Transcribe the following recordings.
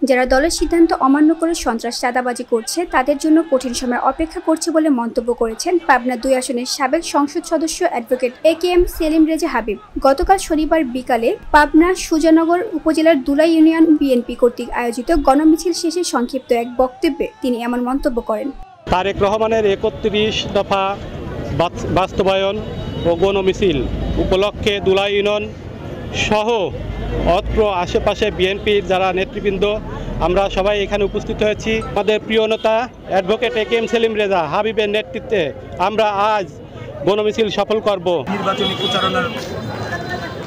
যারা দলের সিদ্ধান্ত অমান্য করে সন্ত্রাস চাঁদাবাজি করছে তাদের জন্য কঠিন সময় অপেক্ষা করছে বলে মন্তব্য করেছেন পাবনা 2 আসনের সাবেক সংসদ সদস্য অ্যাডভোকেট AKM সেলিম রেজা হাবিব। গতকাল শনিবার বিকালে পাবনা সুজানগর উপজেলার দুলাই ইউনিয়ন বিএনপি কর্তৃক আয়োজিত গণমিছিল শেষে সংক্ষিপ্ত এক বক্তব্যে তিনি এমন মন্তব্য করেন। তারেক রহমানের 31 দফা বাস্তবায়ন ও গণমিছিল উপলক্ষে দুলাই ইউনিয়ন সহ অত্র আশেপাশে বিএনপির যারা নেতৃবৃন্দ আমরা সবাই এখানে উপস্থিত হয়েছি। আমাদের প্রিয় নেতা অ্যাডভোকেট AKM সেলিম রেজা হাবিবের নেতৃত্বে আমরা আজ গণমিছিল সফল করব। নির্বাচনী প্রচারণার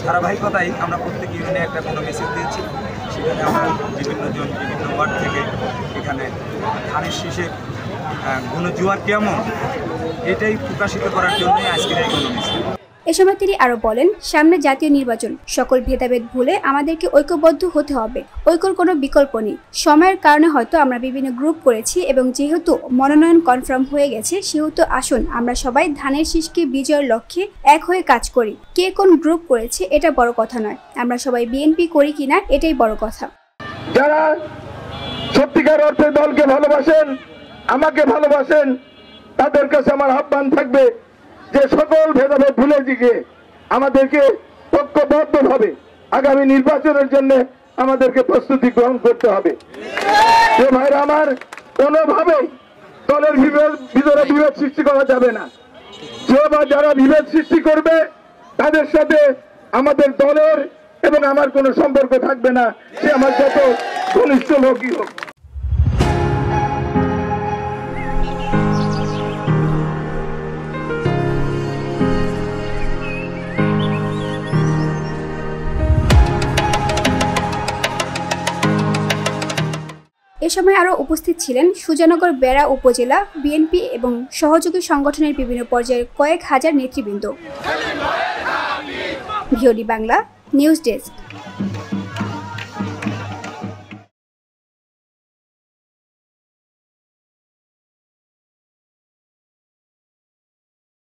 ধারাবাহিকতায় আমরা প্রত্যেক ইউনিয়নে একটা গণমিছিল দিয়েছি। সেখানে আমরা বিভিন্ন ওয়ার্ড থেকে এখানে ধানের শীষের গণজোয়ার কেমন এটাই প্রকাশিত করার জন্য আজকের এই গণমিছিল। এ সময় তিনি আরো বলেন, সামনে জাতীয় নির্বাচন, সকল ভেদাভেদ ভুলে আমাদেরকে ঐক্যবদ্ধ হতে হবে। ঐক্যর কোনো বিকল্প নেই। সময়ের কারণে হয়তো আমরা বিভিন্ন গ্রুপ করেছি এবং যেহেতু মনোনয়ন কনফার্ম হয়ে গেছে সেহেতু আসুন আমরা সবাই ধানের শীষকে বিজয়ের লক্ষ্যে এক হয়ে কাজ করি। কে কোন গ্রুপ করেছে এটা বড় কথা নয়, আমরা সবাই বিএনপি করি কিনা এটাই বড় কথা। যারা সত্যিকার অর্থে দলকে ভালোবাসেন, আমাকে ভালোবাসেন, তাদের কাছে আমার আহ্বান থাকবে যে সকল ভেদাভেদ ভুলে গিয়ে আমাদেরকে ঐক্যবদ্ধভাবে আগামী নির্বাচনের জন্য আমাদেরকে প্রস্তুতি গ্রহণ করতে হবে। যে ভাইরা আমার, কোনোভাবেই দলের ভিতরে বিভেদ সৃষ্টি করা যাবে না। যে বা যারা বিভেদ সৃষ্টি করবে তাদের সাথে আমাদের দলের এবং আমার কোনো সম্পর্ক থাকবে না, সে আমার যত ঘনিষ্ঠ লোকই হোক। এ সময় আরও উপস্থিত ছিলেন সুজানগর বেড়া উপজেলা বিএনপি এবং সহযোগী সংগঠনের বিভিন্ন পর্যায়ের কয়েক হাজার নেতৃবৃন্দ। VOD Bangla news desk.